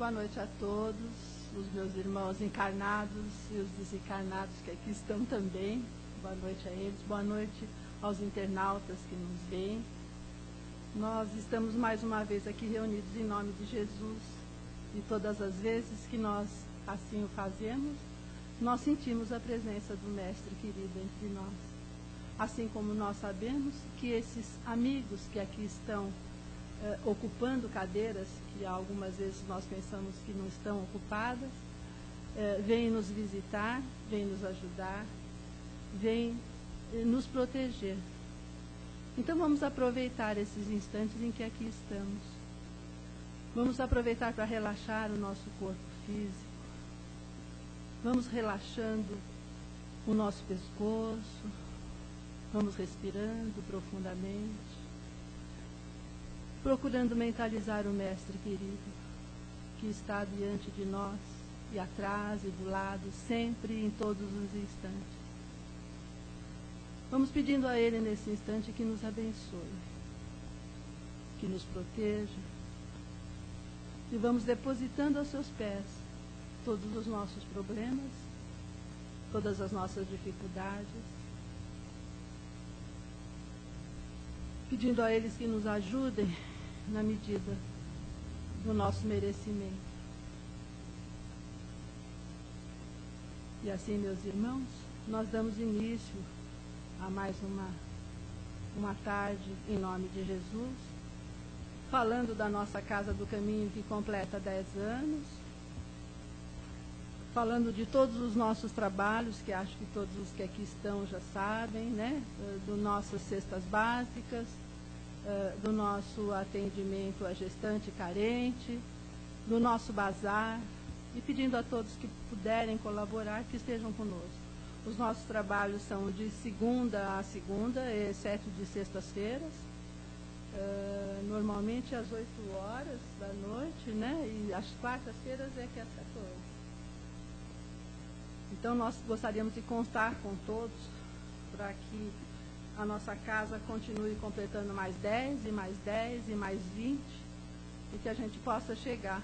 boa noite a todos, os meus irmãos encarnados e os desencarnados que aqui estão também. Boa noite a eles, boa noite aos internautas que nos veem. Nós estamos mais uma vez aqui reunidos em nome de Jesus e todas as vezes que nós assim o fazemos, nós sentimos a presença do Mestre querido entre nós. Assim como nós sabemos que esses amigos que aqui estão ocupando cadeiras que algumas vezes nós pensamos que não estão ocupadas, vêm nos visitar, vêm nos ajudar, vêm nos proteger. Então vamos aproveitar esses instantes em que aqui estamos. Vamos aproveitar para relaxar o nosso corpo físico. Vamos relaxando o nosso pescoço. Vamos respirando profundamente. Procurando mentalizar o Mestre querido, que está diante de nós, e atrás e do lado, sempre e em todos os instantes. Vamos pedindo a Ele nesse instante que nos abençoe, que nos proteja, e vamos depositando aos seus pés todos os nossos problemas, todas as nossas dificuldades, pedindo a eles que nos ajudem na medida do nosso merecimento. E assim, meus irmãos, nós damos início a mais uma tarde em nome de Jesus, falando da nossa Casa do Caminho que completa 10 anos, falando de todos os nossos trabalhos, que acho que todos os que aqui estão já sabem, né? Do nossas cestas básicas, do nosso atendimento à gestante carente, do nosso bazar, e pedindo a todos que puderem colaborar, que estejam conosco. Os nossos trabalhos são de segunda a segunda, exceto de sextas-feiras, normalmente às 8 horas da noite, né? E às quartas-feiras é que é às 14. Então nós gostaríamos de contar com todos para que a nossa casa continue completando mais 10 e mais 10 e mais 20, e que a gente possa chegar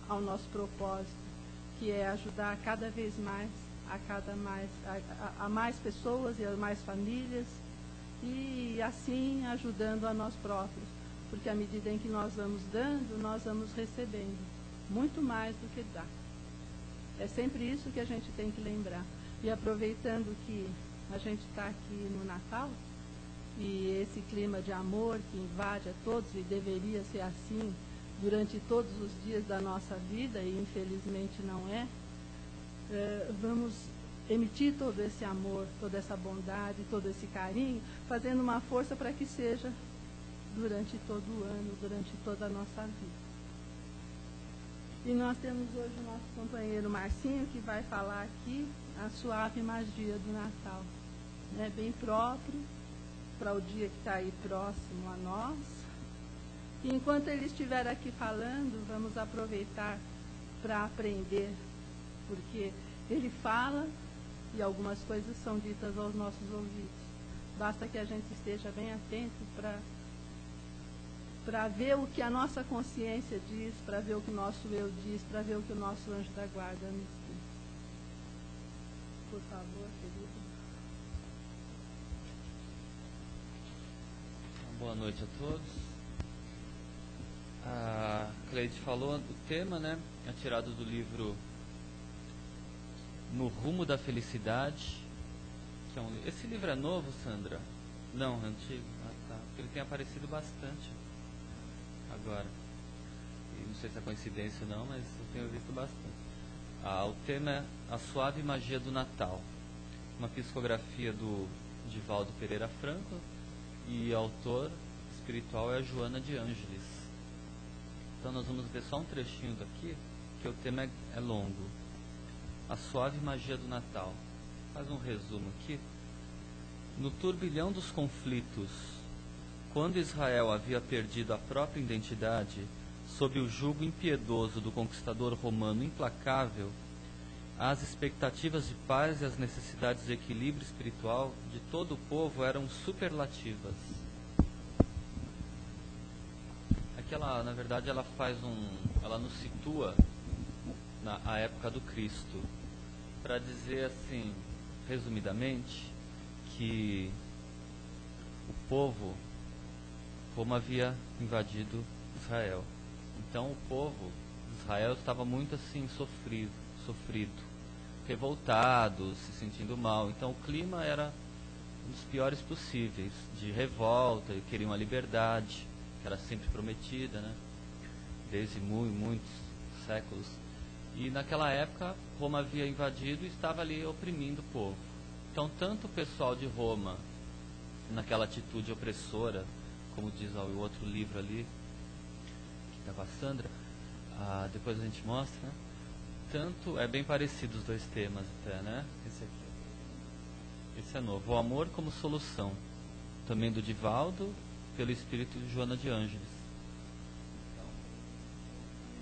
ao nosso propósito, que é ajudar cada vez mais a mais pessoas e a mais famílias, e assim ajudando a nós próprios, porque à medida em que nós vamos dando, nós vamos recebendo muito mais do que dá. É sempre isso que a gente tem que lembrar. E aproveitando que a gente está aqui no Natal, e esse clima de amor que invade a todos, e deveria ser assim durante todos os dias da nossa vida, e infelizmente não é, vamos emitir todo esse amor, toda essa bondade, todo esse carinho, fazendo uma força para que seja durante todo o ano, durante toda a nossa vida. E nós temos hoje o nosso companheiro Marcinho, que vai falar aqui a suave magia do Natal. É bem próprio para o dia que está aí próximo a nós. E enquanto ele estiver aqui falando, vamos aproveitar para aprender, porque ele fala e algumas coisas são ditas aos nossos ouvidos. Basta que a gente esteja bem atento para ver o que a nossa consciência diz, para ver o que o nosso eu diz, para ver o que o nosso anjo da guarda nos diz. Por favor, querido. Boa noite a todos. A Cleide falou do tema, né? É tirado do livro No Rumo da Felicidade. Que é esse livro é novo, Sandra? Não, é antigo. Ah, tá. Porque ele tem aparecido bastante agora. E não sei se é coincidência ou não, mas eu tenho visto bastante. O tema é A Suave Magia do Natal. Uma psicografia do Divaldo Pereira Franco, e autor espiritual é a Joana de Ângeles. Então nós vamos ver só um trechinho daqui, que o tema é longo. A Suave Magia do Natal. Faz um resumo aqui. No turbilhão dos conflitos, quando Israel havia perdido a própria identidade, sob o jugo impiedoso do conquistador romano implacável, as expectativas de paz e as necessidades de equilíbrio espiritual de todo o povo eram superlativas. Aqui ela, na verdade, ela faz um ela nos situa na época do Cristo, para dizer assim, resumidamente, que o povo, Roma havia invadido Israel. Então o povo de Israel estava muito assim sofrido, revoltado, se sentindo mal. Então o clima era um dos piores possíveis, de revolta, queriam a liberdade, que era sempre prometida, né? Desde muitos séculos. E naquela época Roma havia invadido e estava ali oprimindo o povo. Então tanto o pessoal de Roma, naquela atitude opressora, como diz o outro livro ali, que está com a Sandra, depois a gente mostra, né? Tanto, é bem parecido os dois temas até, né? Esse é novo, o amor como solução, também do Divaldo, pelo espírito de Joana de Ângeles. Então,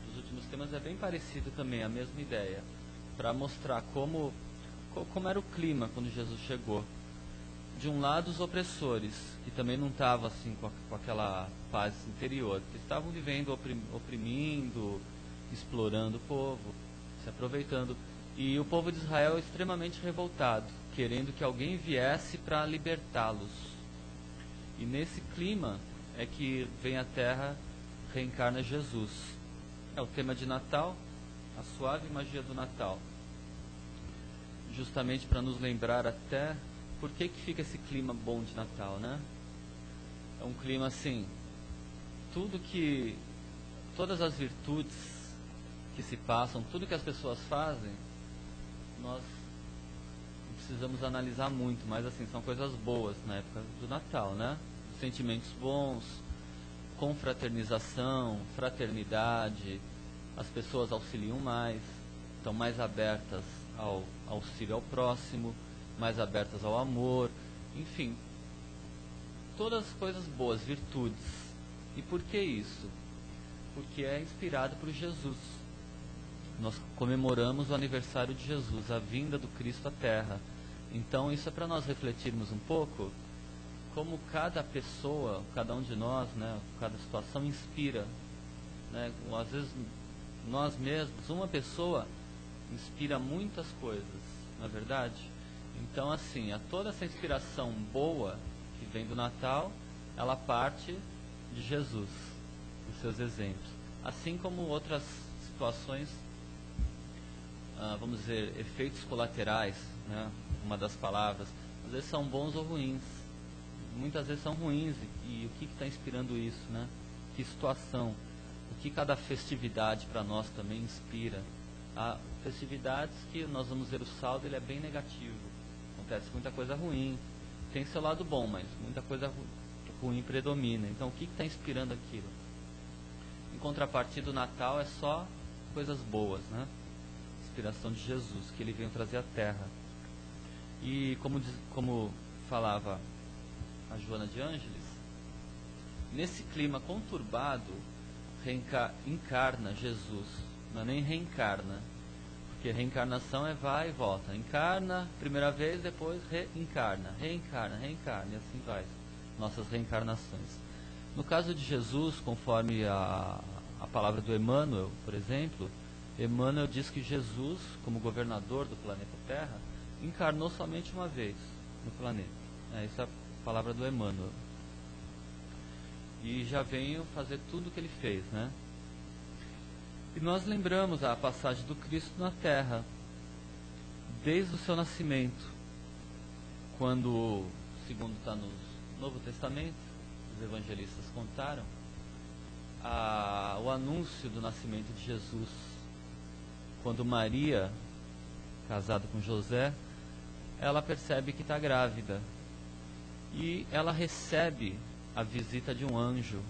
um dos últimos temas é bem parecido também, a mesma ideia, para mostrar como era o clima quando Jesus chegou. De um lado os opressores, que também não estavam assim com aquela paz interior, que estavam vivendo oprimindo, explorando o povo, se aproveitando. E o povo de Israel extremamente revoltado, querendo que alguém viesse para libertá-los. E nesse clima é que vem à Terra, reencarna Jesus. É o tema de Natal, a suave magia do Natal. Justamente para nos lembrar até por que fica esse clima bom de Natal, né? É um clima assim, todas as virtudes que se passam, tudo que as pessoas fazem, nós não precisamos analisar muito, mas assim, são coisas boas na época do Natal, né? Sentimentos bons, confraternização, fraternidade, as pessoas auxiliam mais, estão mais abertas ao auxílio ao próximo, mais abertas ao amor, enfim, todas as coisas boas, virtudes. E por que isso? Porque é inspirado por Jesus. Nós comemoramos o aniversário de Jesus, a vinda do Cristo à Terra. Então isso é para nós refletirmos um pouco como cada pessoa, cada um de nós, né, cada situação inspira, né, às vezes nós mesmos, uma pessoa inspira muitas coisas, não é verdade? Então assim, toda essa inspiração boa que vem do Natal, ela parte de Jesus, dos seus exemplos. Assim como outras situações, vamos dizer, efeitos colaterais, né, uma das palavras, às vezes são bons ou ruins. Muitas vezes são ruins, e o que está inspirando isso, né? Que situação, o que cada festividade para nós também inspira. Há festividades que nós vamos ver o saldo, ele é bem negativo, acontece muita coisa ruim, tem seu lado bom, mas muita coisa ruim predomina. Então o que está inspirando aquilo? Em contrapartida, o Natal é só coisas boas, né? Inspiração de Jesus, que ele veio trazer à Terra. E como falava a Joana de Ângeles, nesse clima conturbado, encarna Jesus, não é nem reencarna, porque reencarnação é vai e volta, encarna primeira vez, depois reencarna, e assim vai, nossas reencarnações. No caso de Jesus, conforme a palavra do Emmanuel, por exemplo, Emmanuel diz que Jesus, como governador do planeta Terra, encarnou somente uma vez no planeta. Essa é a palavra do Emmanuel. E já veio fazer tudo o que ele fez, né? E nós lembramos a passagem do Cristo na Terra, desde o seu nascimento, quando, segundo está no Novo Testamento, os evangelistas contaram, o anúncio do nascimento de Jesus, quando Maria, casada com José, ela percebe que está grávida, e ela recebe a visita de um anjo,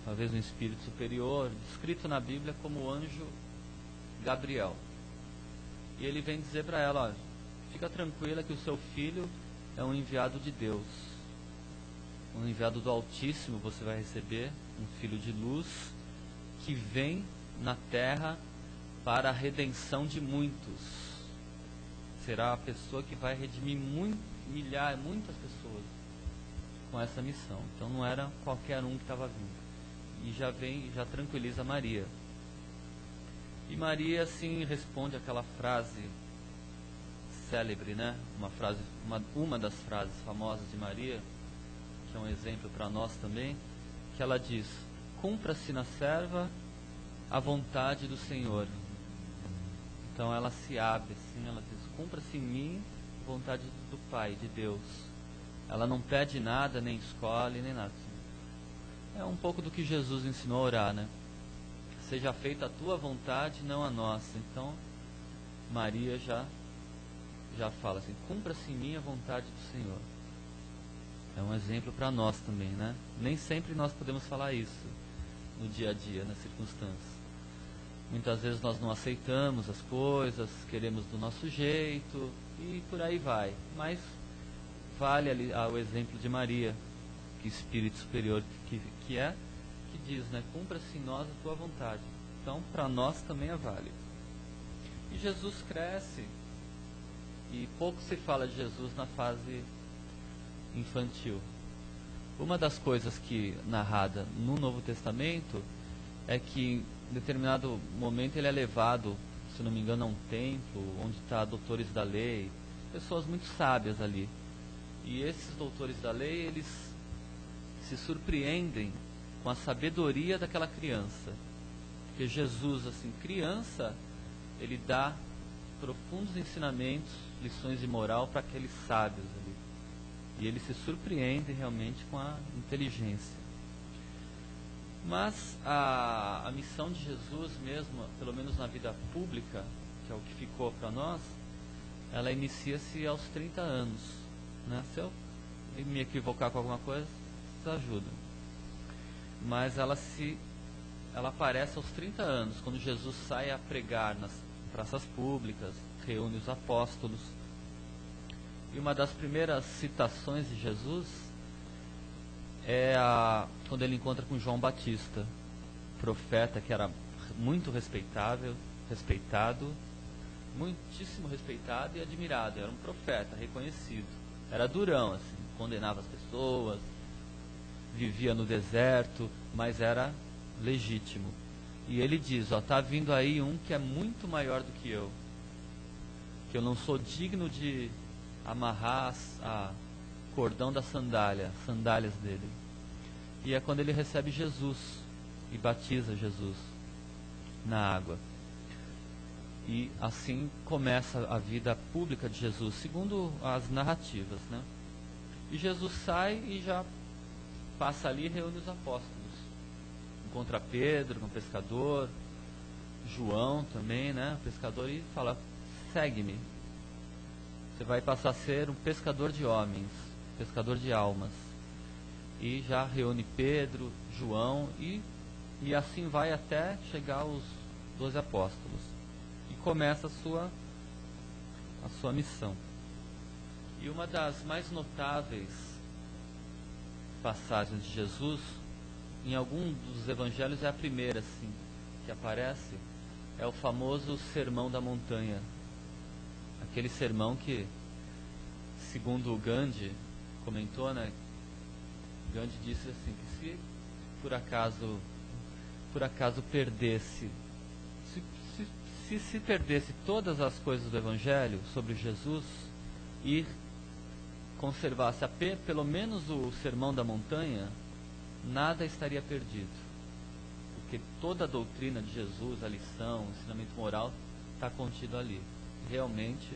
talvez um espírito superior, descrito na Bíblia como o anjo Gabriel. E ele vem dizer para ela, olha, fica tranquila que o seu filho é um enviado de Deus, um enviado do Altíssimo, você vai receber um filho de luz que vem na terra para a redenção de muitos. Será a pessoa que vai redimir muitas pessoas com essa missão. Então não era qualquer um que estava vindo. E já tranquiliza Maria. E Maria assim responde aquela frase célebre, né? Uma das frases famosas de Maria, que é um exemplo para nós também, que ela diz: cumpra-se na serva a vontade do Senhor. Então ela se abre assim, ela diz: cumpra-se em mim a vontade do Pai, de Deus. Ela não pede nada, nem escolhe, nem nada. É um pouco do que Jesus ensinou a orar, né? Seja feita a tua vontade, não a nossa. Então Maria já fala assim: cumpra-se em mim a vontade do Senhor. É um exemplo para nós também, né? Nem sempre nós podemos falar isso no dia a dia, nas circunstâncias. Muitas vezes nós não aceitamos as coisas, queremos do nosso jeito e por aí vai. Mas vale ali o exemplo de Maria, que espírito superior que diz, né? Cumpra-se em nós a tua vontade. Então para nós também é válido. E Jesus cresce, e pouco se fala de Jesus na fase infantil. Uma das coisas que narrada no Novo Testamento é que em determinado momento ele é levado, se não me engano, a um templo onde está doutores da lei, pessoas muito sábias ali. E esses doutores da lei, eles se surpreendem com a sabedoria daquela criança. Porque Jesus, assim, criança, ele dá profundos ensinamentos, lições de moral para aqueles sábios ali. E eles se surpreendem realmente com a inteligência. Mas a missão de Jesus mesmo, pelo menos na vida pública, que é o que ficou para nós, ela inicia-se aos 30 anos. Né? Se eu me equivocar com alguma coisa, vocês ajudam. Mas ela aparece aos 30 anos, quando Jesus sai a pregar nas praças públicas, reúne os apóstolos. E uma das primeiras citações de Jesus é quando ele encontra com João Batista, profeta que era muito respeitado, muitíssimo respeitado e admirado. Era um profeta reconhecido. Era durão, assim, condenava as pessoas, vivia no deserto, mas era legítimo. E ele diz: está vindo aí um que é muito maior do que eu não sou digno de amarrar a cordão das sandálias dele. E é quando ele recebe Jesus e batiza Jesus na água. E assim começa a vida pública de Jesus, segundo as narrativas, né? E Jesus sai e já passa ali e reúne os apóstolos. Encontra Pedro, um pescador, João também, né? Um pescador, e fala: segue-me. Você vai passar a ser um pescador de homens, pescador de almas. E já reúne Pedro, João e assim vai até chegar aos 12 apóstolos. E começa a sua missão. E uma das mais notáveis passagens de Jesus, em algum dos evangelhos é a primeira, assim, que aparece, é o famoso Sermão da Montanha. Aquele sermão que, segundo o Gandhi comentou, né? Gandhi disse assim, que se por acaso perdesse, se perdesse todas as coisas do Evangelho sobre Jesus e conservasse pelo menos o Sermão da Montanha, nada estaria perdido. Porque toda a doutrina de Jesus, a lição, o ensinamento moral, está contido ali. Realmente,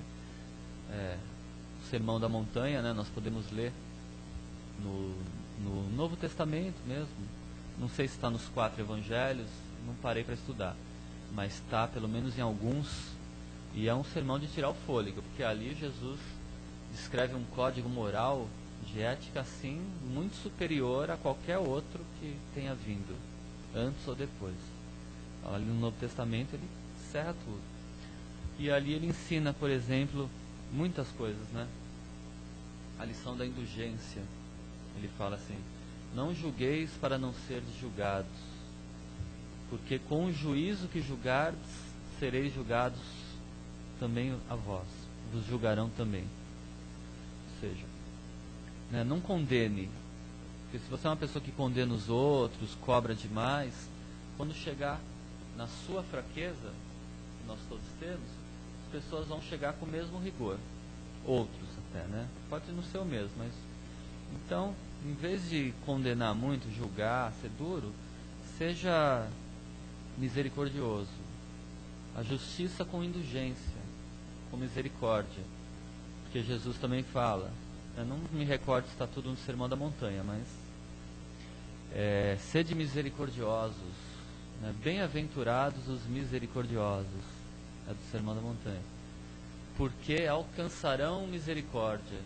o Sermão da Montanha, né, nós podemos ler no Novo Testamento mesmo. Não sei se está nos 4 evangelhos, não parei para estudar, mas está pelo menos em alguns, e é um sermão de tirar o fôlego, porque ali Jesus descreve um código moral, de ética assim, muito superior a qualquer outro que tenha vindo, antes ou depois. Ali no Novo Testamento ele encerra tudo. E ali ele ensina, por exemplo, muitas coisas, né? A lição da indulgência. Ele fala assim: não julgueis para não seres julgados, porque com o juízo que julgardes, sereis julgados também a vós, vos julgarão também. Ou seja, né, não condene, porque se você é uma pessoa que condena os outros, cobra demais, quando chegar na sua fraqueza, nós todos temos, as pessoas vão chegar com o mesmo rigor. Outros até, né? Pode não ser o mesmo, mas... Então, em vez de condenar muito, julgar, ser duro, seja misericordioso. A justiça com indulgência, com misericórdia. Porque Jesus também fala, eu não me recordo se está tudo no Sermão da Montanha, mas sede misericordiosos, né? Bem-aventurados os misericordiosos, é do Sermão da Montanha, porque alcançarão misericórdia.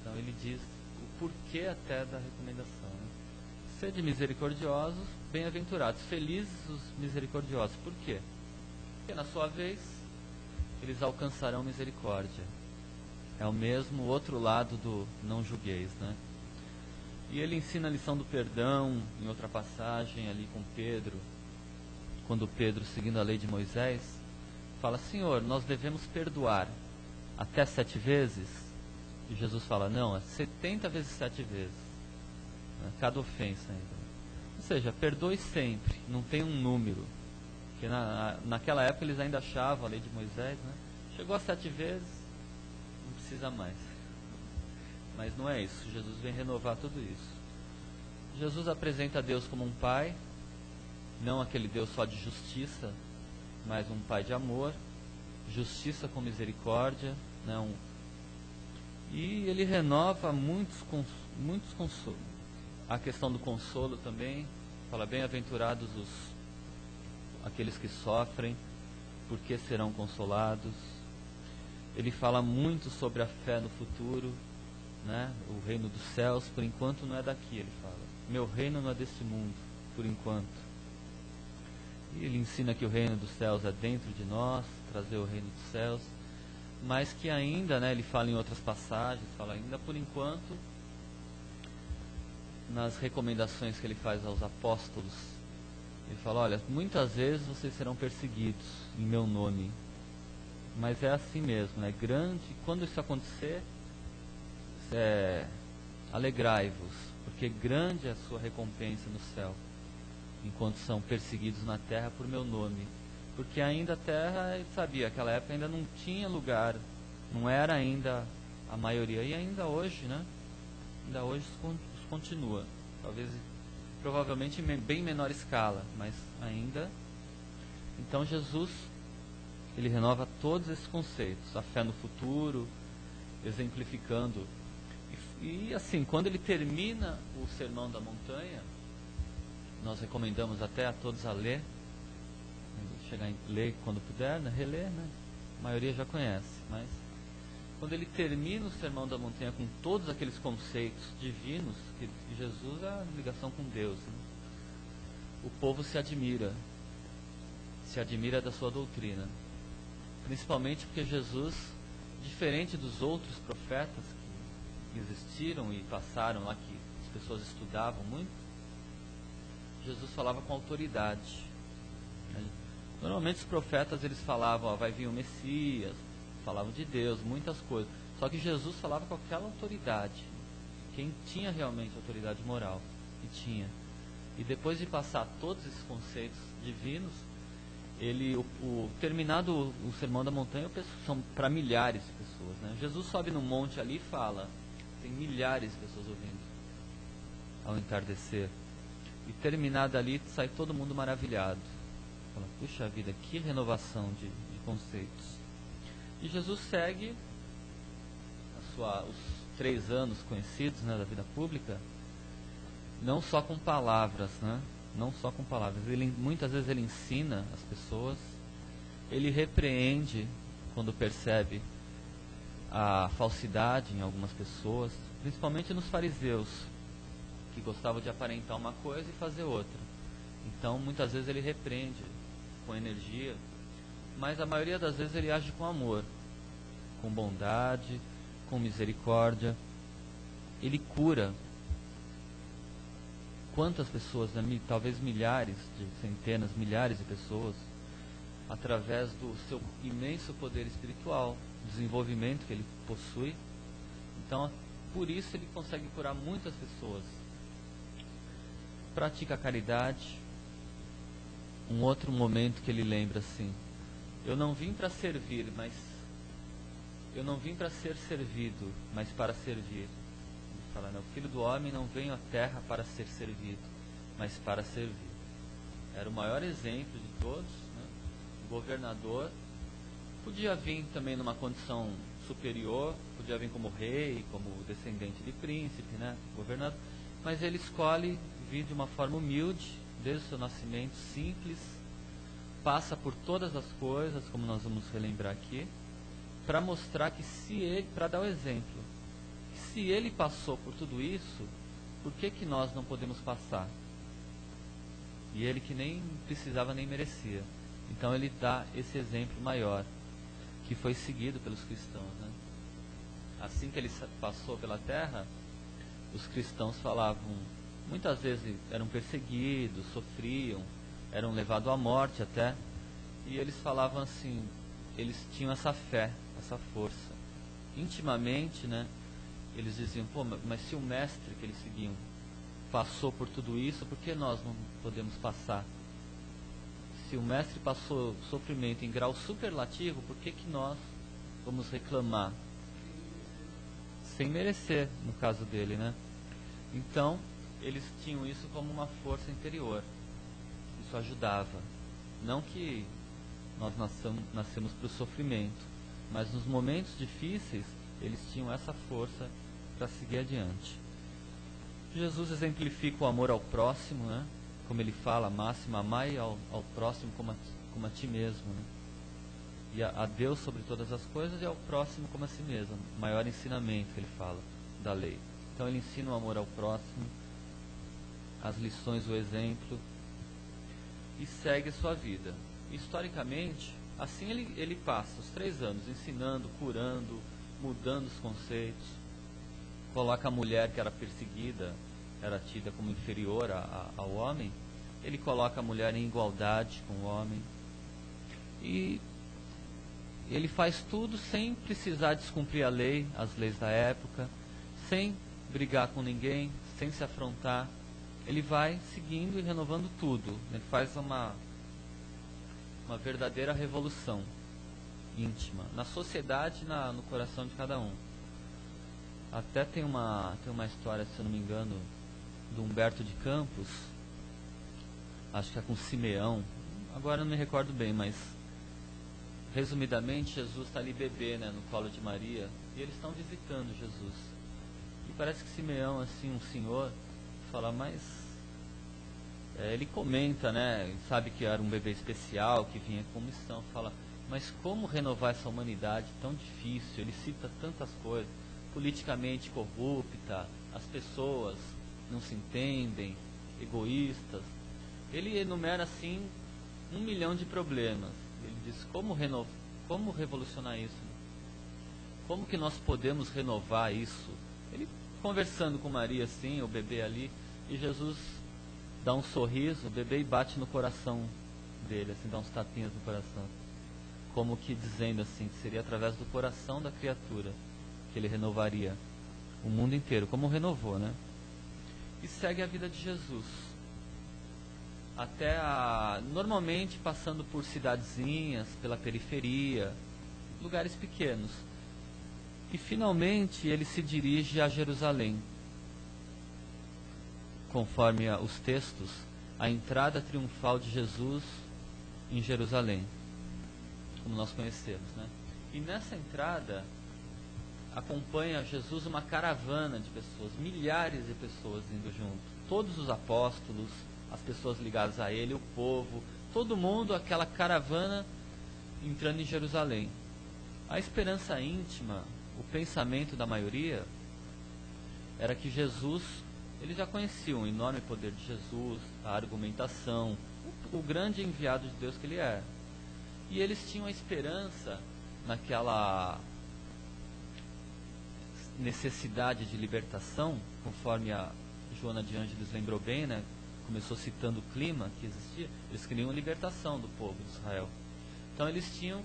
Então ele diz o porquê até da recomendação, né? Sede misericordiosos, bem-aventurados, felizes os misericordiosos. Por quê? Porque na sua vez eles alcançarão misericórdia. É o mesmo outro lado do não julgueis, né? E ele ensina a lição do perdão em outra passagem ali com Pedro, quando Pedro, seguindo a lei de Moisés, fala, Senhor, nós devemos perdoar até 7 vezes? E Jesus fala, não, é 70 vezes 7 vezes, né? Cada ofensa ainda. Ou seja, perdoe sempre, não tem um número. Porque naquela época eles ainda achavam a lei de Moisés, né? Chegou a 7 vezes, não precisa mais. Mas não é isso, Jesus vem renovar tudo isso. Jesus apresenta a Deus como um pai, não aquele Deus só de justiça, mas um pai de amor, justiça com misericórdia, né? E ele renova muitos consolos. A questão do consolo também, fala, bem-aventurados aqueles que sofrem, porque serão consolados. Ele fala muito sobre a fé no futuro, né? O reino dos céus, por enquanto não é daqui, ele fala. Meu reino não é desse mundo, por enquanto. E ele ensina que o reino dos céus é dentro de nós, trazer o reino dos céus, mas que ainda, né, ele fala em outras passagens, fala ainda por enquanto, nas recomendações que ele faz aos apóstolos, ele fala, olha, muitas vezes vocês serão perseguidos em meu nome, mas é assim mesmo, é grande, quando isso acontecer, alegrai-vos, porque grande é a sua recompensa no céu, enquanto são perseguidos na terra por meu nome. Porque ainda a terra, ele sabia, aquela época ainda não tinha lugar, não era ainda a maioria, e ainda hoje, né? Ainda hoje isso continua, talvez, provavelmente em bem menor escala, mas ainda. Então Jesus, ele renova todos esses conceitos, a fé no futuro, exemplificando. E assim, quando ele termina o Sermão da Montanha, nós recomendamos até a todos a ler, chegar em ler quando puder, né? Reler, né? A maioria já conhece, mas quando ele termina o Sermão da Montanha com todos aqueles conceitos divinos, que Jesus é a ligação com Deus, né? O povo se admira da sua doutrina, principalmente porque Jesus, diferente dos outros profetas que existiram e passaram lá, que as pessoas estudavam muito, Jesus falava com autoridade, né? Normalmente os profetas, eles falavam, vai vir o Messias, falavam de Deus, muitas coisas, só que Jesus falava com aquela autoridade, quem tinha realmente autoridade moral, e tinha. E depois de passar todos esses conceitos divinos, terminado o Sermão da Montanha, são para milhares de pessoas, né? Jesus sobe no monte ali e fala, tem milhares de pessoas ouvindo ao entardecer, e terminado ali, sai todo mundo maravilhado, fala, puxa vida, que renovação de conceitos. E Jesus segue os 3 anos conhecidos, né, da vida pública, não só com palavras, né? Não só com palavras. Muitas vezes ele ensina as pessoas, ele repreende quando percebe a falsidade em algumas pessoas, principalmente nos fariseus, que gostavam de aparentar uma coisa e fazer outra. Então, muitas vezes ele repreende com energia, mas a maioria das vezes ele age com amor, com bondade, com misericórdia. Ele cura. Quantas pessoas, né? Talvez milhares, centenas, milhares de pessoas, através do seu imenso poder espiritual, desenvolvimento que ele possui. Então, por isso ele consegue curar muitas pessoas. Pratica a caridade. Um outro momento que ele lembra assim, Eu não vim para servir, mas eu não vim para ser servido, mas para servir. Ele fala, né? O Filho do Homem não veio à terra para ser servido, mas para servir. Era o maior exemplo de todos, né? O governador podia vir também numa condição superior, podia vir como rei, como descendente de príncipe, né? Governador, mas ele escolhe vir de uma forma humilde, desde o seu nascimento, simples, passa por todas as coisas, como nós vamos relembrar aqui, para mostrar que se ele, para dar o exemplo, que se ele passou por tudo isso, por que que nós não podemos passar? E ele que nem precisava nem merecia. Então ele dá esse exemplo maior, que foi seguido pelos cristãos, né? Assim que ele passou pela terra, os cristãos falavam, muitas vezes eram perseguidos, sofriam, eram levados à morte até, e eles falavam assim, eles tinham essa fé, essa força. Intimamente, né, eles diziam, pô, mas se o mestre que eles seguiam passou por tudo isso, por que nós não podemos passar? Se o mestre passou sofrimento em grau superlativo, por que que nós vamos reclamar? Sem merecer, no caso dele, né? Então, eles tinham isso como uma força interior. Isso ajudava. Não que nós nascemos para o sofrimento, mas nos momentos difíceis, eles tinham essa força para seguir adiante. Jesus exemplifica o amor ao próximo, né? Como ele fala, máxima, amai ao próximo como a ti mesmo, né? E a Deus sobre todas as coisas e ao próximo como a si mesmo. Maior ensinamento que ele fala da lei. Então ele ensina o amor ao próximo, as lições, o exemplo, e segue a sua vida. Historicamente, assim ele passa os 3 anos ensinando, curando, mudando os conceitos, coloca a mulher que era perseguida, era tida como inferior ao homem, ele coloca a mulher em igualdade com o homem, e ele faz tudo sem precisar descumprir a lei, as leis da época, sem brigar com ninguém, sem se afrontar. Ele vai seguindo e renovando tudo. Ele faz uma verdadeira revolução íntima, na sociedade e no coração de cada um. Até tem uma história, se eu não me engano, do Humberto de Campos, acho que é com Simeão, agora eu não me recordo bem, mas resumidamente Jesus está ali bebê, né, no colo de Maria, e eles estão visitando Jesus. E parece que Simeão, assim, um senhor, fala, mas ele comenta, né, sabe que era um bebê especial, que vinha com missão, fala, mas como renovar essa humanidade tão difícil? Ele cita tantas coisas, politicamente corrupta, as pessoas não se entendem, egoístas. Ele enumera assim 1 milhão de problemas. Ele diz, como revolucionar isso? Como que nós podemos renovar isso? Ele conversando com Maria assim, o bebê ali, e Jesus dá um sorriso, o bebê, e bate no coração dele, assim, dá uns tapinhas no coração. Como que dizendo assim, que seria através do coração da criatura que ele renovaria o mundo inteiro, como renovou, né? E segue a vida de Jesus. Normalmente passando por cidadezinhas, pela periferia, lugares pequenos. E finalmente ele se dirige a Jerusalém. Conforme os textos, a entrada triunfal de Jesus em Jerusalém, como nós conhecemos, né? E nessa entrada acompanha Jesus uma caravana de pessoas, milhares de pessoas indo junto, todos os apóstolos, as pessoas ligadas a ele, o povo, todo mundo, aquela caravana entrando em Jerusalém. A esperança íntima, o pensamento da maioria era que Jesus, eles já conheciam o enorme poder de Jesus, a argumentação, o grande enviado de Deus que ele é. E eles tinham a esperança naquela necessidade de libertação, conforme a Joana de Ângeles lembrou bem, né? Começou citando o clima que existia. Eles queriam a libertação do povo de Israel. Então eles tinham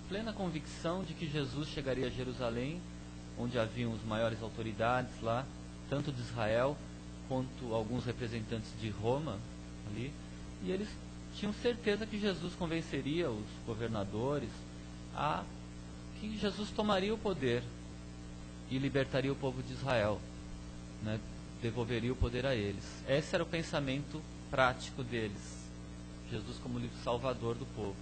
plena convicção de que Jesus chegaria a Jerusalém, onde haviam as maiores autoridades lá, tanto de Israel quanto alguns representantes de Roma ali, e eles tinham certeza que Jesus convenceria os governadores a que Jesus tomaria o poder e libertaria o povo de Israel, né? Devolveria o poder a eles. Esse era o pensamento prático deles, Jesus como salvador do povo.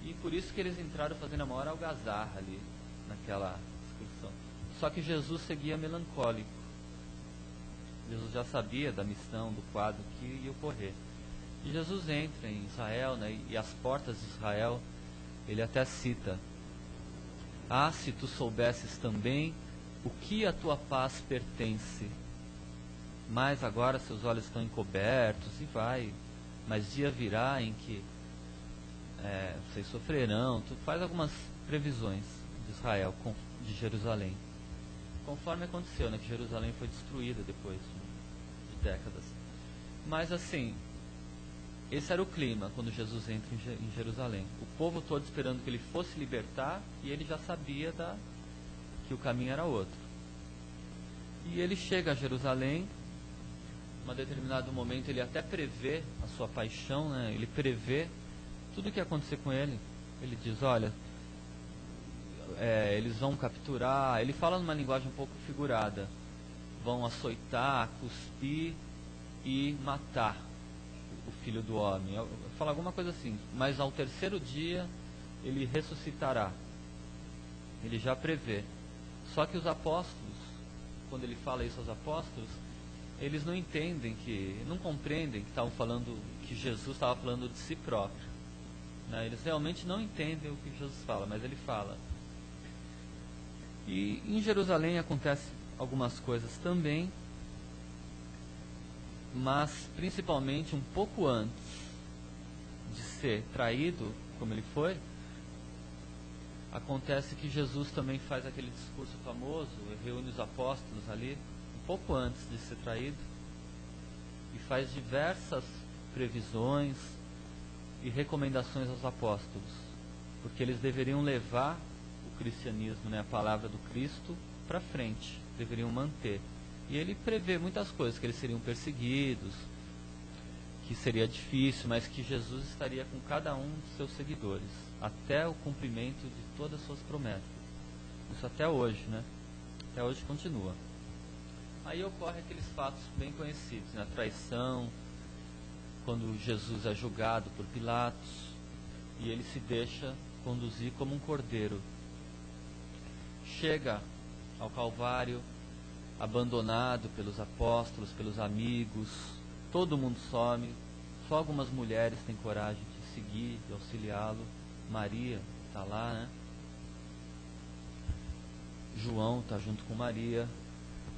E por isso que eles entraram fazendo a maior algazarra ali, naquela discussão. Só que Jesus seguia melancólico. Jesus já sabia da missão, do quadro que ia ocorrer. E Jesus entra em Israel, né, e as portas de Israel, ele até cita: ah, se tu soubesses também o que a tua paz pertence, mas agora seus olhos estão encobertos, e vai, mas dia virá em que vocês sofrerão. Tu faz algumas previsões de Israel, de Jerusalém, conforme aconteceu, né, que Jerusalém foi destruída depois de décadas. Mas assim, esse era o clima quando Jesus entra em Jerusalém. O povo todo esperando que ele fosse libertar, e ele já sabia que o caminho era outro. E ele chega a Jerusalém. Em um determinado momento ele até prevê a sua paixão, né? Ele prevê tudo o que ia acontecer com ele. Ele diz: olha, eles vão capturar. Ele fala numa linguagem um pouco figurada: vão açoitar, cuspir e matar o filho do homem. Fala alguma coisa assim: mas ao terceiro dia ele ressuscitará. Ele já prevê. Só que os apóstolos, quando ele fala isso aos apóstolos, eles não entendem, não compreendem que estavam falando, que Jesus estava falando de si próprio, né? Eles realmente não entendem o que Jesus fala, mas ele fala. E em Jerusalém acontecem algumas coisas também, mas principalmente um pouco antes de ser traído, como ele foi, acontece que Jesus também faz aquele discurso famoso, reúne os apóstolos ali, um pouco antes de ser traído, e faz diversas previsões e recomendações aos apóstolos, porque eles deveriam levar o cristianismo, né, a palavra do Cristo, para frente, deveriam manter. E ele prevê muitas coisas, que eles seriam perseguidos, que seria difícil, mas que Jesus estaria com cada um de seus seguidores, até o cumprimento de todas as suas promessas. Isso até hoje, né? Até hoje continua. Aí ocorre aqueles fatos bem conhecidos, né? A traição, quando Jesus é julgado por Pilatos, e ele se deixa conduzir como um cordeiro. Chega ao Calvário, abandonado pelos apóstolos, pelos amigos, todo mundo some, só algumas mulheres têm coragem de seguir, de auxiliá-lo. Maria está lá, né? João está junto com Maria,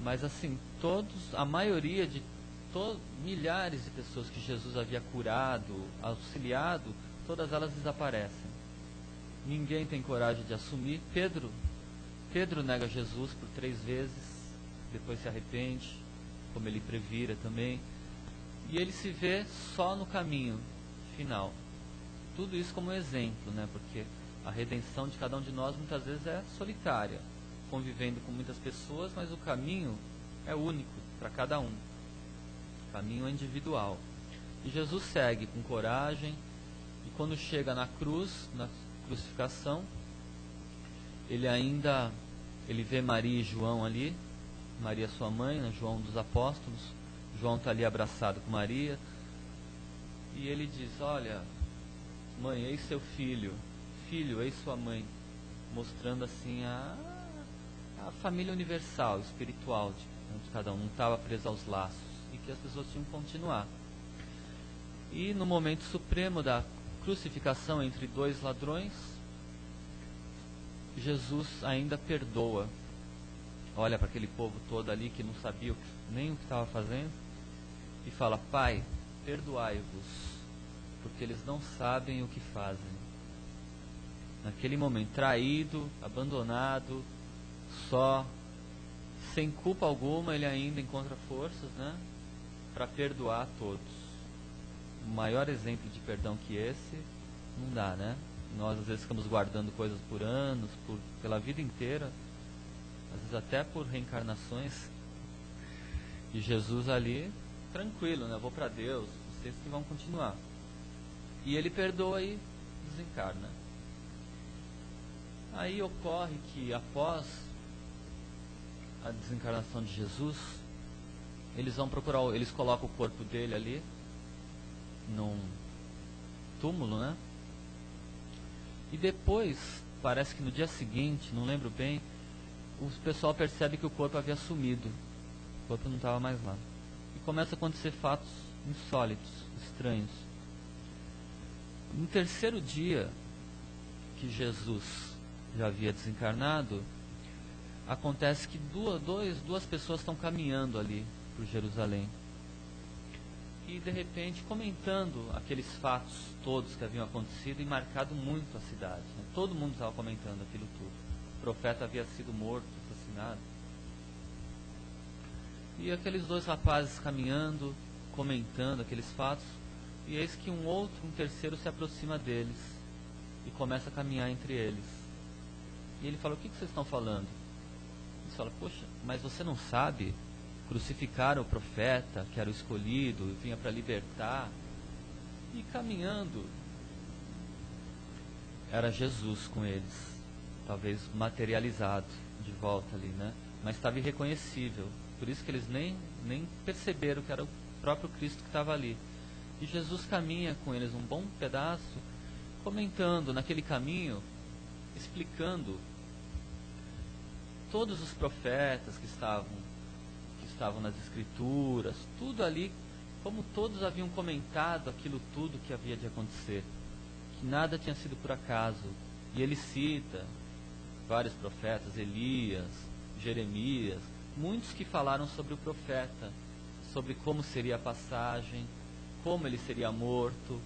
mas assim, a maioria de milhares de pessoas que Jesus havia curado, auxiliado, todas elas desaparecem. Ninguém tem coragem de assumir. Pedro nega Jesus por 3 vezes, depois se arrepende, como ele previra também, e ele se vê só no caminho final. Tudo isso como exemplo, né? Porque a redenção de cada um de nós muitas vezes é solitária, convivendo com muitas pessoas, mas o caminho é único para cada um. O caminho é individual. E Jesus segue com coragem, e quando chega na cruz, na crucificação, ele vê Maria e João ali, Maria sua mãe, né? João dos apóstolos. João está ali abraçado com Maria, e ele diz: olha, mãe, eis seu filho, filho, eis sua mãe, mostrando assim a família universal, espiritual de cada um, não estava preso aos laços, e que as pessoas tinham que continuar. E no momento supremo da crucificação entre 2 ladrões, Jesus ainda perdoa, olha para aquele povo todo ali que não sabia nem o que estava fazendo, e fala: Pai, perdoai-vos, porque eles não sabem o que fazem. Naquele momento, traído, abandonado, só, sem culpa alguma, ele ainda encontra forças, né, para perdoar todos. O maior exemplo de perdão que esse, não dá, né? Nós às vezes ficamos guardando coisas por anos, pela vida inteira, às vezes até por reencarnações, e Jesus ali, tranquilo, né? Vou para Deus, vocês que vão continuar. E ele perdoa e desencarna. Aí ocorre que após a desencarnação de Jesus, eles vão procurar, eles colocam o corpo dele ali num túmulo, né? E depois, parece que no dia seguinte, não lembro bem, o pessoal percebe que o corpo havia sumido. O corpo não estava mais lá. E começa a acontecer fatos insólitos, estranhos. No terceiro dia que Jesus já havia desencarnado, acontece que duas pessoas estão caminhando ali por Jerusalém. E de repente comentando aqueles fatos todos que haviam acontecido e marcado muito a cidade, né? Todo mundo estava comentando aquilo tudo. O profeta havia sido morto, assassinado. E aqueles dois rapazes caminhando, comentando aqueles fatos, e eis que um terceiro se aproxima deles e começa a caminhar entre eles. E ele fala: o que vocês estão falando? Eles falam: poxa, mas você não sabe? Crucificaram o profeta, que era o escolhido, vinha para libertar. E caminhando, era Jesus com eles, talvez materializado de volta ali, né? Mas estava irreconhecível, por isso que eles nem perceberam que era o próprio Cristo que estava ali. E Jesus caminha com eles um bom pedaço, comentando naquele caminho, explicando todos os profetas que estavam nas escrituras, tudo ali, como todos haviam comentado aquilo tudo que havia de acontecer, que nada tinha sido por acaso. E ele cita vários profetas, Elias, Jeremias, muitos que falaram sobre o profeta, sobre como seria a passagem, como ele seria morto,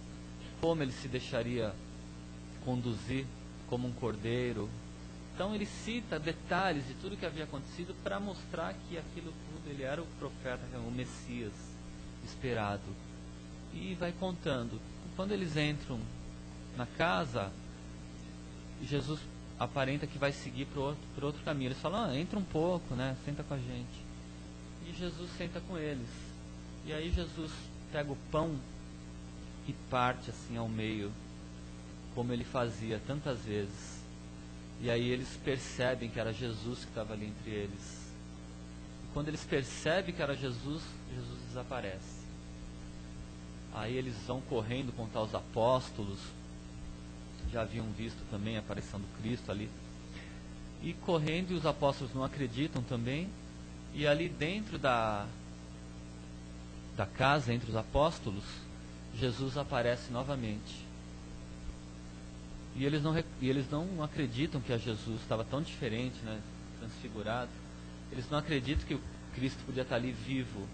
como ele se deixaria conduzir como um cordeiro. Então ele cita detalhes de tudo que havia acontecido para mostrar que aquilo tudo, ele era o profeta, o Messias esperado. E vai contando. Quando eles entram na casa, Jesus aparenta que vai seguir por outro caminho. Eles falam: entra um pouco, né? Senta com a gente. E Jesus senta com eles. E aí Jesus pega o pão e parte assim ao meio, como ele fazia tantas vezes. E aí eles percebem que era Jesus que estava ali entre eles. E quando eles percebem que era Jesus, Jesus desaparece. Aí eles vão correndo contar aos apóstolos. Já haviam visto também a aparição do Cristo ali. E correndo, e os apóstolos não acreditam também. E ali dentro da casa, entre os apóstolos, Jesus aparece novamente. E eles não acreditam que a Jesus estava tão diferente, né, transfigurado. Eles não acreditam que o Cristo podia estar ali vivo.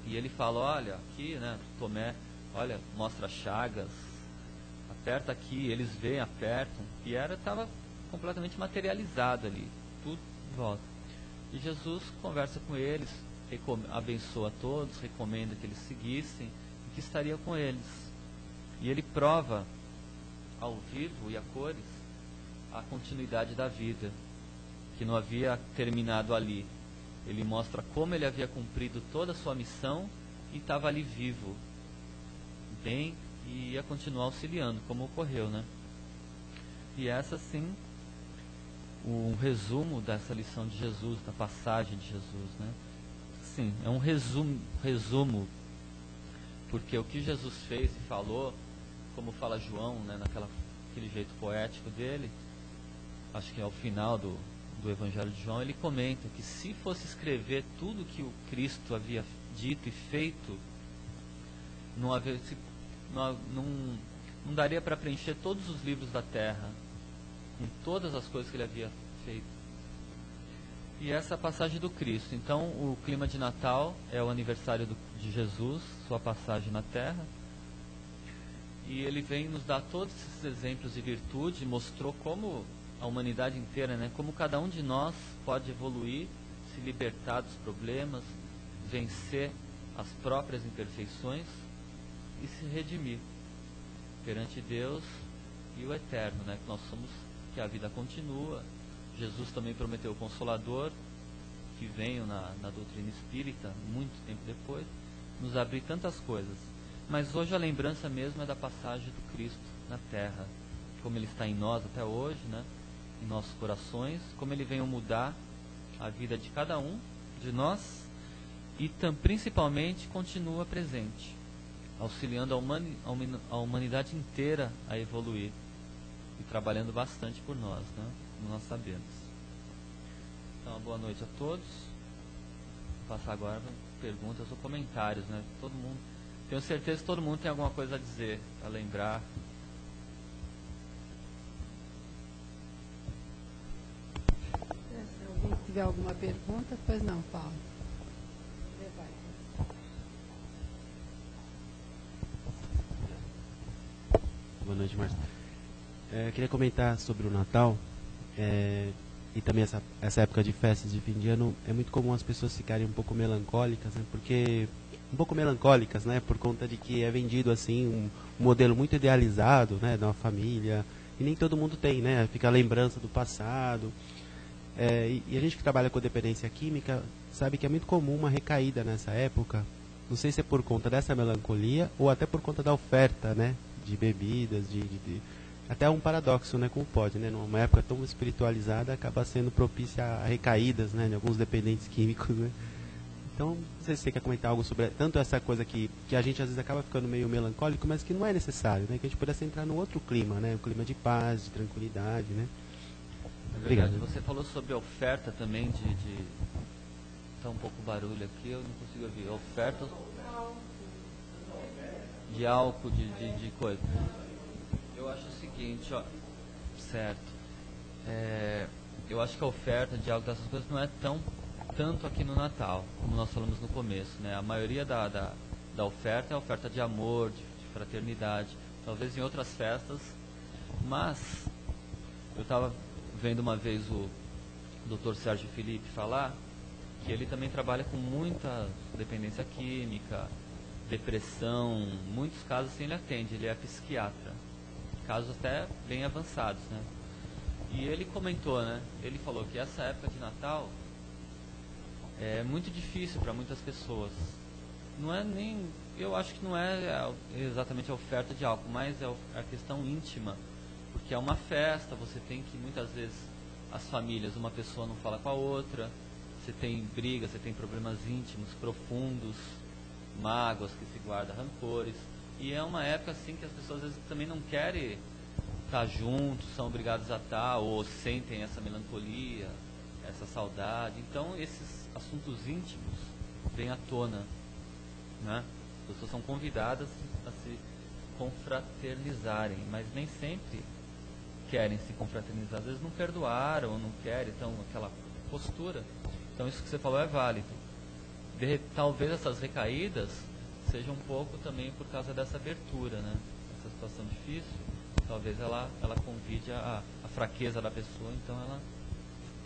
E ele fala: olha, aqui, né, Tomé, olha, mostra as chagas, aperta aqui. Eles veem, apertam, e estava completamente materializado ali, tudo de volta. E Jesus conversa com eles, abençoa a todos, recomenda que eles seguissem, e que estaria com eles. E ele prova ao vivo e a cores a continuidade da vida, que não havia terminado ali. Ele mostra como ele havia cumprido toda a sua missão e estava ali vivo, bem, e ia continuar auxiliando, como ocorreu, né? E essa sim, um resumo dessa lição de Jesus, da passagem de Jesus, né? Sim, é um resumo, porque o que Jesus fez e falou, como fala João, né, naquele jeito poético dele, acho que ao final do Evangelho de João, ele comenta que se fosse escrever tudo que o Cristo havia dito e feito, não daria para preencher todos os livros da terra, com todas as coisas que ele havia feito. E essa é a passagem do Cristo. Então, o clima de Natal é o aniversário de Jesus, sua passagem na terra. E ele vem nos dar todos esses exemplos de virtude, mostrou como a humanidade inteira, né, como cada um de nós pode evoluir, se libertar dos problemas, vencer as próprias imperfeições e se redimir perante Deus e o Eterno, né, que nós somos, que a vida continua. Jesus também prometeu o Consolador, que veio na doutrina espírita, muito tempo depois, nos abrir tantas coisas. Mas hoje a lembrança mesmo é da passagem do Cristo na Terra, como Ele está em nós até hoje, né? Em nossos corações, como Ele veio mudar a vida de cada um de nós e principalmente continua presente, auxiliando a humanidade inteira a evoluir e trabalhando bastante por nós, né? Como nós sabemos. Então, uma boa noite a todos. Vou passar agora para perguntas ou comentários, né? Todo mundo, tenho certeza que todo mundo tem alguma coisa a dizer, a lembrar. Se alguém tiver alguma pergunta, pois não, Paulo. Boa noite, Márcia. Queria comentar sobre o Natal e também essa época de festas de fim de ano. É muito comum as pessoas ficarem um pouco melancólicas, né? Por conta de que é vendido assim um modelo muito idealizado, né, de uma família, e nem todo mundo tem, né? Fica a lembrança do passado. E a gente que trabalha com dependência química sabe que é muito comum uma recaída nessa época. Não sei se é por conta dessa melancolia ou até por conta da oferta, né, de bebidas, até um paradoxo, né, como pode, né, numa época tão espiritualizada acaba sendo propícia a recaídas, né, de alguns dependentes químicos, né. Então, não sei se você quer comentar algo sobre tanto essa coisa que a gente às vezes acaba ficando meio melancólico, mas que não é necessário, né, que a gente pudesse entrar num outro clima, né, um clima de paz, de tranquilidade, né. Obrigado. Você falou sobre a oferta também Está um pouco barulho aqui, eu não consigo ouvir. Oferta de álcool, de coisa. Eu acho o seguinte, ó, certo. Eu acho que a oferta de álcool dessas coisas não é tanto aqui no Natal, como nós falamos no começo, né? A maioria da oferta é a oferta de amor, de fraternidade, talvez em outras festas, mas eu estava vendo uma vez o Dr. Sérgio Felipe falar que ele também trabalha com muita dependência química, depressão, muitos casos assim ele atende, ele é psiquiatra, casos até bem avançados, né? E ele comentou, né? Ele falou que essa época de Natal é muito difícil para muitas pessoas. Não é nem, eu acho que não é exatamente a oferta de álcool, mas é a questão íntima, porque é uma festa, você tem que muitas vezes as famílias, uma pessoa não fala com a outra, você tem brigas, você tem problemas íntimos, profundos, mágoas que se guardam, rancores. E é uma época assim que as pessoas às vezes também não querem estar juntos, são obrigados a estar, ou sentem essa melancolia, essa saudade. Então esses assuntos íntimos vêm à tona, né? As pessoas são convidadas a se confraternizarem, mas nem sempre querem se confraternizar. Às vezes não perdoaram ou não querem, então aquela postura. Então isso que você falou é válido. Talvez essas recaídas sejam um pouco também por causa dessa abertura, né? Essa situação difícil, talvez ela convide a fraqueza da pessoa, então ela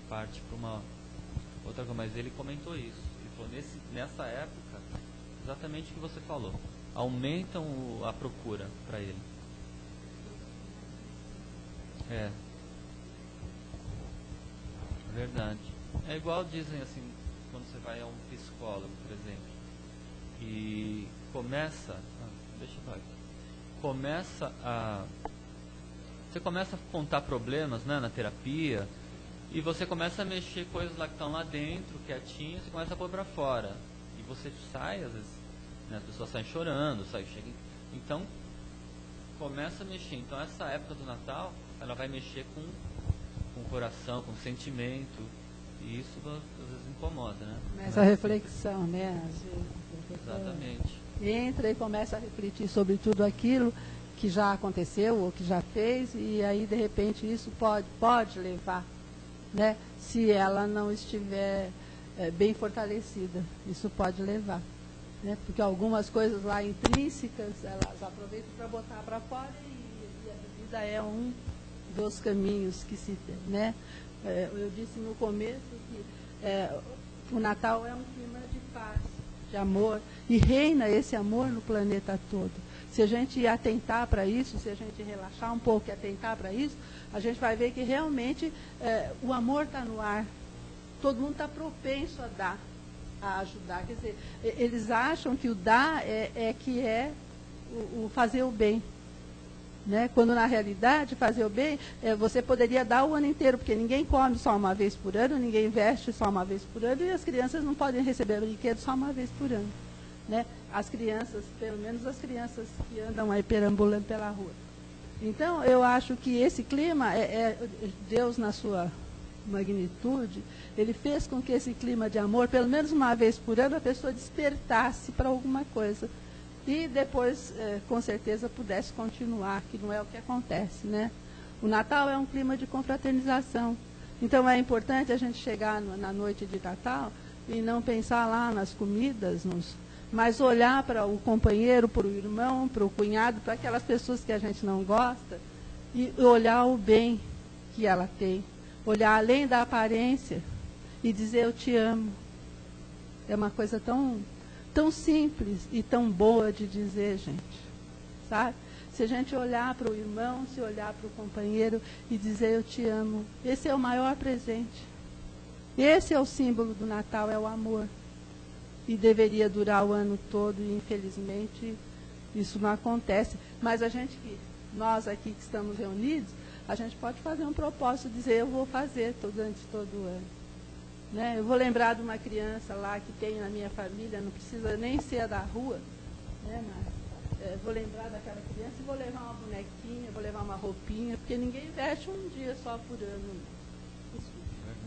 parte para uma outra coisa. Mas ele comentou isso. Ele falou, nessa época, exatamente o que você falou. Aumentam a procura para ele. É verdade. É igual dizem assim, quando você vai a um psicólogo, por exemplo, e você começa a contar problemas, né, na terapia, e você começa a mexer coisas lá que estão lá dentro, quietinho, você começa a pôr pra fora. E você sai, às vezes, né, as pessoas saem chorando, então começa a mexer. Então essa época do Natal, ela vai mexer com o coração, com o sentimento. E isso às vezes incomoda, né? Começa a reflexão, né? Às vezes, exatamente. Entra e começa a refletir sobre tudo aquilo que já aconteceu ou que já fez, e aí de repente isso pode levar, né? Se ela não estiver bem fortalecida, isso pode levar, né? Porque algumas coisas lá intrínsecas, elas aproveitam para botar para fora e a bebida é um dos caminhos que se tem, né? Eu disse no começo que o Natal é um clima de paz, de amor, e reina esse amor no planeta todo. Se a gente atentar para isso, se a gente relaxar um pouco e atentar para isso, a gente vai ver que realmente o amor está no ar. Todo mundo está propenso a dar, a ajudar. Quer dizer, eles acham que o dar o fazer o bem. Né? Quando na realidade fazer o bem, você poderia dar o ano inteiro, porque ninguém come só uma vez por ano, ninguém veste só uma vez por ano, e as crianças não podem receber brinquedos só uma vez por ano. Né? As crianças, pelo menos as crianças que andam aí perambulando pela rua. Então, eu acho que esse clima, Deus na sua magnitude, ele fez com que esse clima de amor, pelo menos uma vez por ano, a pessoa despertasse para alguma coisa. E depois, com certeza, pudesse continuar, que não é o que acontece, né? O Natal é um clima de confraternização. Então, é importante a gente chegar na noite de Natal e não pensar lá nas comidas, mas olhar para o companheiro, para o irmão, para o cunhado, para aquelas pessoas que a gente não gosta, e olhar o bem que ela tem. Olhar além da aparência e dizer, eu te amo. É uma coisa tão simples e tão boa de dizer, gente, sabe? Se a gente olhar para o irmão, se olhar para o companheiro e dizer eu te amo, esse é o maior presente. Esse é o símbolo do Natal, é o amor. E deveria durar o ano todo e infelizmente isso não acontece. Mas nós aqui que estamos reunidos, a gente pode fazer um propósito, dizer eu vou fazer durante todo o ano. Né? Eu vou lembrar de uma criança lá que tem na minha família, não precisa nem ser da rua, né? Mas vou lembrar daquela criança e vou levar uma bonequinha, vou levar uma roupinha, porque ninguém veste um dia só por ano.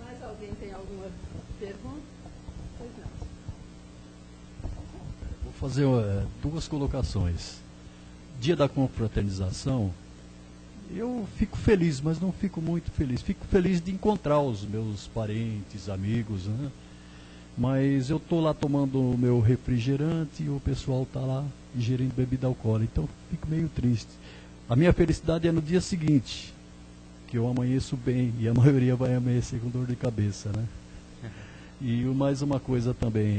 Mais alguém tem alguma pergunta? Pois não. Vou fazer duas colocações. Dia da confraternização, eu fico feliz, mas não fico muito feliz. Fico feliz de encontrar os meus parentes, amigos, né? Mas eu estou lá tomando o meu refrigerante e o pessoal está lá ingerindo bebida alcoólica. Então fico meio triste. A minha felicidade é no dia seguinte, que eu amanheço bem, e a maioria vai amanhecer com dor de cabeça, né? E mais uma coisa também,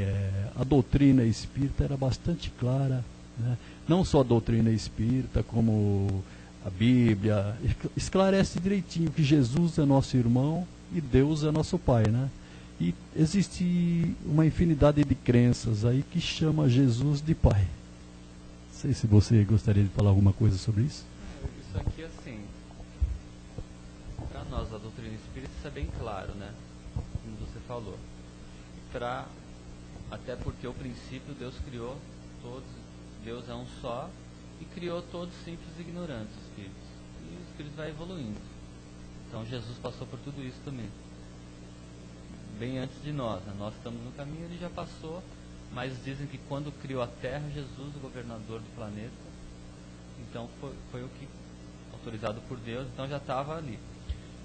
a doutrina espírita era bastante clara, né? Não só a doutrina espírita, como a Bíblia esclarece direitinho que Jesus é nosso irmão e Deus é nosso Pai, né? E existe uma infinidade de crenças aí que chama Jesus de Pai. Não sei se você gostaria de falar alguma coisa sobre isso. Isso aqui, assim, para nós, a doutrina espírita, isso é bem claro, né? Como você falou. Até porque o princípio Deus criou todos, Deus é um só, e criou todos simples e ignorantes espíritos. E o espírito vai evoluindo. Então Jesus passou por tudo isso também. Bem antes de nós, né? Nós estamos no caminho, ele já passou, mas dizem que quando criou a Terra, Jesus, o governador do planeta, então foi o que, autorizado por Deus, então já estava ali.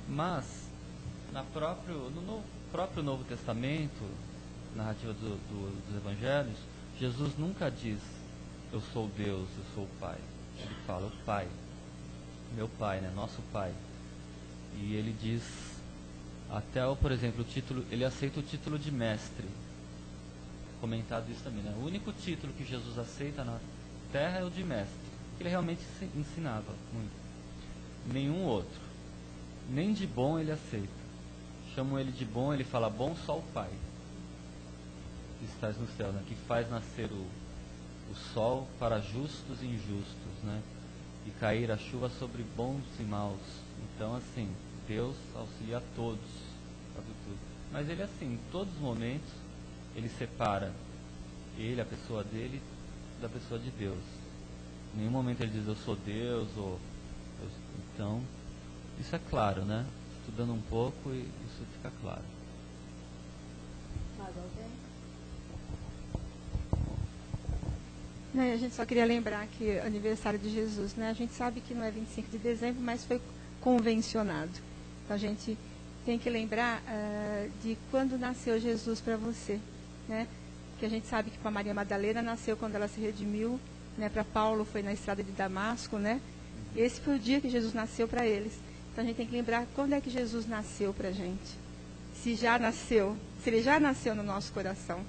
Mas, no próprio Novo Testamento, narrativa dos Evangelhos, Jesus nunca diz eu sou Deus, eu sou o Pai. Ele fala o Pai, meu Pai, né? Nosso Pai. E ele diz, até, por exemplo, o título, ele aceita o título de mestre. Comentado isso também, né? O único título que Jesus aceita na Terra é o de mestre. Ele realmente ensinava muito. Nenhum outro. Nem de bom ele aceita. Chamam ele de bom, ele fala bom só o Pai. Que estás no céu, né? Que faz nascer o sol para justos e injustos, né? E cair a chuva sobre bons e maus. Então, assim, Deus auxilia a todos, sabe tudo. Mas ele, assim, em todos os momentos, ele separa ele, a pessoa dele, da pessoa de Deus. Em nenhum momento ele diz eu sou Deus, então, isso é claro, né? Estudando um pouco, isso fica claro. Mais alguém? A gente só queria lembrar que é aniversário de Jesus, né? A gente sabe que não é 25 de dezembro, mas foi convencionado. Então a gente tem que lembrar de quando nasceu Jesus para você, né? Que a gente sabe que para Maria Madalena nasceu quando ela se redimiu, né? Para Paulo foi na estrada de Damasco, né? Esse foi o dia que Jesus nasceu para eles. Então a gente tem que lembrar quando é que Jesus nasceu para a gente. Se ele já nasceu no nosso coração.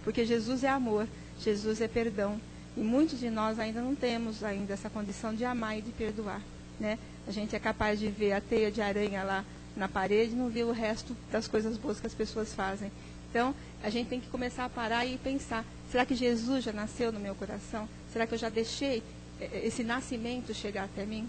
Porque Jesus é amor, Jesus é perdão. E muitos de nós ainda não temos ainda essa condição de amar e de perdoar, né? A gente é capaz de ver a teia de aranha lá na parede e não ver o resto das coisas boas que as pessoas fazem. Então, a gente tem que começar a parar e pensar, será que Jesus já nasceu no meu coração? Será que eu já deixei esse nascimento chegar até mim.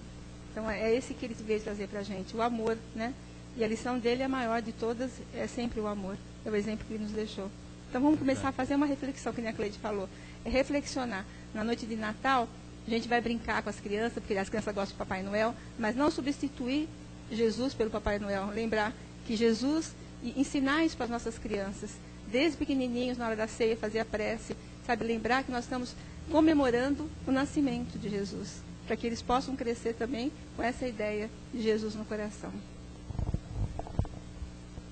Então, é esse que ele veio trazer para a gente, o amor, né? E a lição dele, a maior de todas, é sempre o amor. É o exemplo que ele nos deixou. Então, vamos começar a fazer uma reflexão, que nem a Cleide falou. É reflexionar. Na noite de Natal, a gente vai brincar com as crianças, porque as crianças gostam de Papai Noel, mas não substituir Jesus pelo Papai Noel. Lembrar que Jesus, e ensinar isso para as nossas crianças, desde pequenininhos, na hora da ceia, fazer a prece, sabe? Lembrar que nós estamos comemorando o nascimento de Jesus, para que eles possam crescer também com essa ideia de Jesus no coração.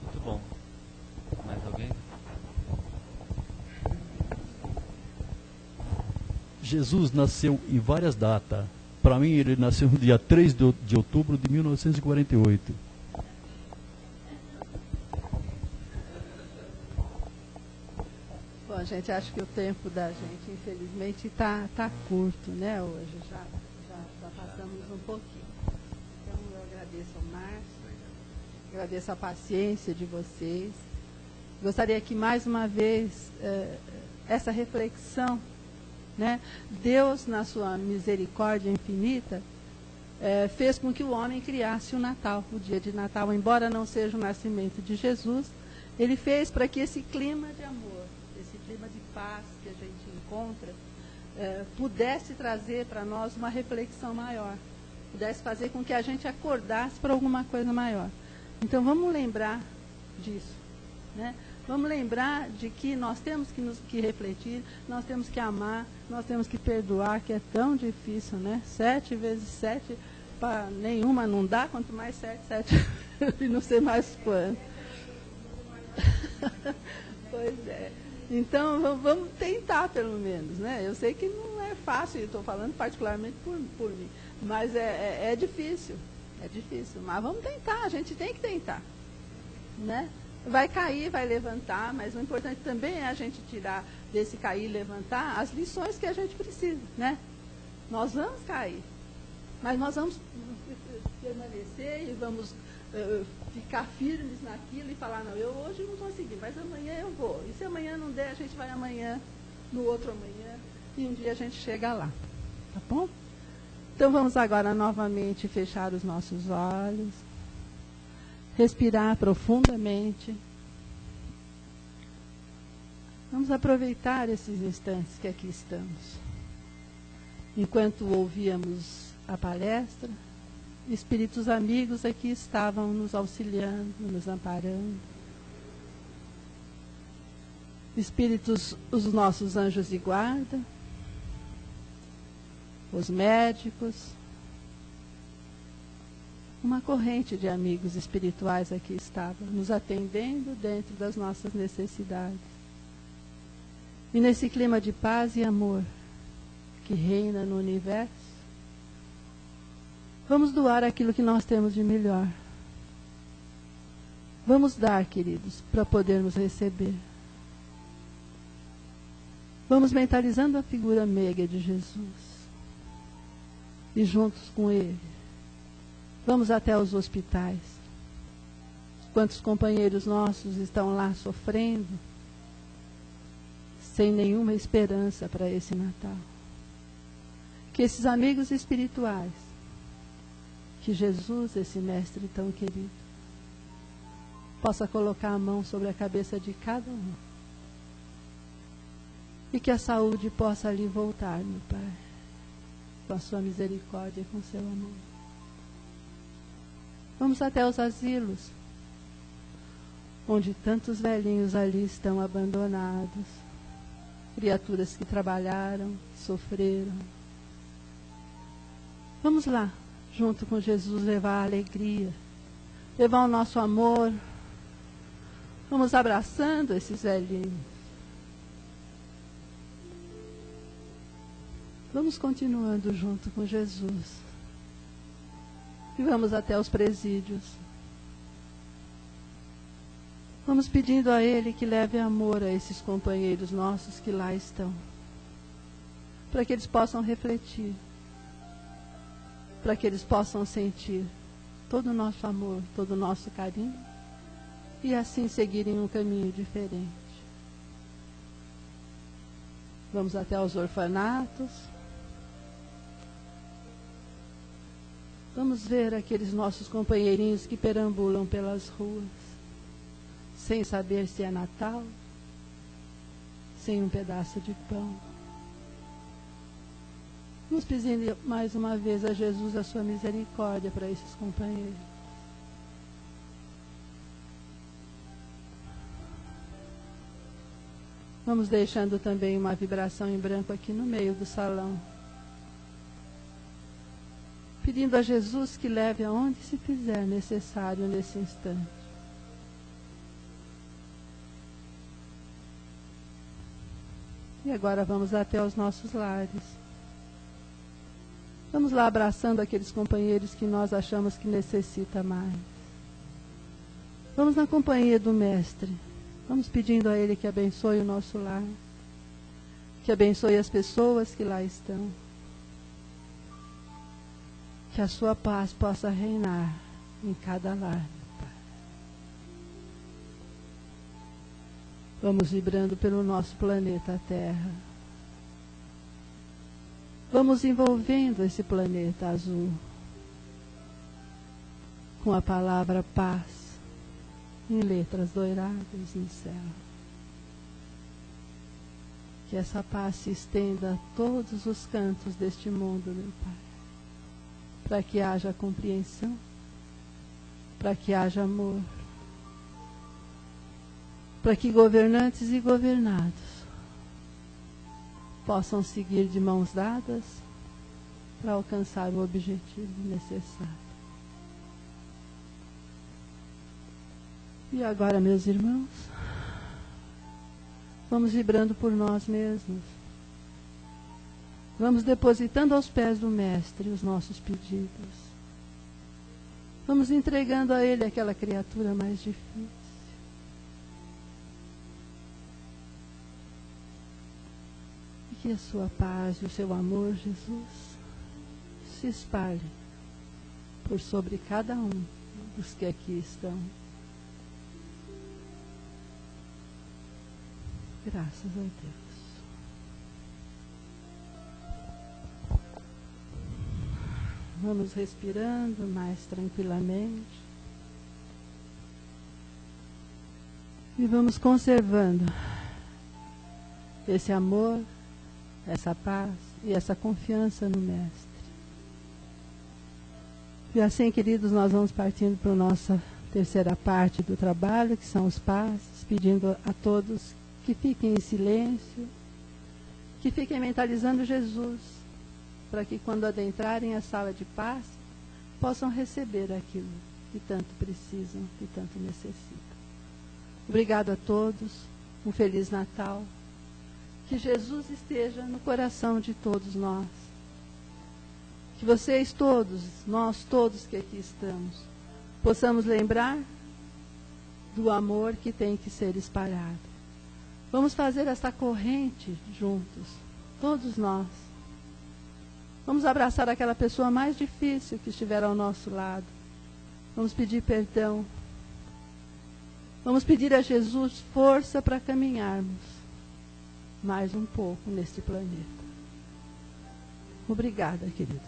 Muito bom. Mais alguém? Jesus nasceu em várias datas. Para mim, ele nasceu no dia 3 de outubro de 1948. Bom, gente, acho que o tempo da gente, infelizmente, está curto, né? Hoje já passamos um pouquinho. Então, eu agradeço ao Márcio, agradeço a paciência de vocês. Gostaria que, mais uma vez, essa reflexão, né? Deus, na sua misericórdia infinita, fez com que o homem criasse o Natal, o dia de Natal. Embora não seja o nascimento de Jesus, ele fez para que esse clima de amor, esse clima de paz que a gente encontra, pudesse trazer para nós uma reflexão maior, pudesse fazer com que a gente acordasse para alguma coisa maior. Então, vamos lembrar disso, né? Vamos lembrar de que nós temos que refletir, nós temos que amar, nós temos que perdoar, que é tão difícil, né? 7 vezes 7, para nenhuma não dá, quanto mais 7 e não sei mais quanto. Pois é. Então, vamos tentar, pelo menos, né? Eu sei que não é fácil, estou falando particularmente por mim, mas é difícil, mas vamos tentar, a gente tem que tentar, né? Vai cair, vai levantar, mas o importante também é a gente tirar desse cair e levantar as lições que a gente precisa, né? Nós vamos cair, mas nós vamos permanecer e vamos ficar firmes naquilo e falar, não, eu hoje não consegui, mas amanhã eu vou. E se amanhã não der, a gente vai amanhã, no outro amanhã, e um dia a gente chega lá. Tá bom? Então vamos agora novamente fechar os nossos olhos. Respirar profundamente. Vamos aproveitar esses instantes que aqui estamos. Enquanto ouvíamos a palestra, espíritos amigos aqui estavam nos auxiliando, nos amparando. Espíritos, os nossos anjos de guarda, os médicos, uma corrente de amigos espirituais aqui estava, nos atendendo dentro das nossas necessidades. E nesse clima de paz e amor que reina no universo, vamos doar aquilo que nós temos de melhor. Vamos dar, queridos, para podermos receber. Vamos mentalizando a figura meiga de Jesus. E juntos com Ele, vamos até os hospitais. Quantos companheiros nossos estão lá sofrendo, sem nenhuma esperança para esse Natal. Que esses amigos espirituais, que Jesus, esse mestre tão querido, possa colocar a mão sobre a cabeça de cada um. E que a saúde possa lhe voltar, meu Pai, com a sua misericórdia e com o seu amor. Vamos até os asilos, onde tantos velhinhos ali estão abandonados, criaturas que trabalharam, sofreram. Vamos lá, junto com Jesus, levar a alegria, levar o nosso amor. Vamos abraçando esses velhinhos. Vamos continuando junto com Jesus. E vamos até os presídios. Vamos pedindo a Ele que leve amor a esses companheiros nossos que lá estão. Para que eles possam refletir. Para que eles possam sentir todo o nosso amor, todo o nosso carinho. E assim seguirem um caminho diferente. Vamos até os orfanatos. Vamos ver aqueles nossos companheirinhos que perambulam pelas ruas, sem saber se é Natal, sem um pedaço de pão. Vamos pedir mais uma vez a Jesus a sua misericórdia para esses companheiros. Vamos deixando também uma vibração em branco aqui no meio do salão. Pedindo a Jesus que leve aonde se fizer necessário nesse instante. E agora vamos até os nossos lares. Vamos lá abraçando aqueles companheiros que nós achamos que necessita mais. Vamos na companhia do Mestre. Vamos pedindo a Ele que abençoe o nosso lar, que abençoe as pessoas que lá estão, que a sua paz possa reinar em cada lar. Vamos vibrando pelo nosso planeta Terra. Vamos envolvendo esse planeta azul com a palavra paz em letras douradas no céu. Que essa paz se estenda a todos os cantos deste mundo, meu Pai, para que haja compreensão, para que haja amor, para que governantes e governados possam seguir de mãos dadas para alcançar o objetivo necessário. E agora, meus irmãos, vamos vibrando por nós mesmos. Vamos depositando aos pés do Mestre os nossos pedidos. Vamos entregando a Ele aquela criatura mais difícil. E que a sua paz e o seu amor, Jesus, se espalhem por sobre cada um dos que aqui estão. Graças a Deus. Vamos respirando mais tranquilamente. E vamos conservando esse amor, essa paz e essa confiança no Mestre. E assim, queridos, nós vamos partindo para a nossa terceira parte do trabalho, que são os passos, pedindo a todos que fiquem em silêncio, que fiquem mentalizando Jesus, para que quando adentrarem a sala de paz, possam receber aquilo que tanto precisam, que tanto necessitam. Obrigado a todos, um Feliz Natal, que Jesus esteja no coração de todos nós, que vocês todos, nós todos que aqui estamos, possamos lembrar do amor que tem que ser espalhado. Vamos fazer esta corrente juntos, todos nós. Vamos abraçar aquela pessoa mais difícil que estiver ao nosso lado. Vamos pedir perdão. Vamos pedir a Jesus força para caminharmos mais um pouco neste planeta. Obrigada, querido.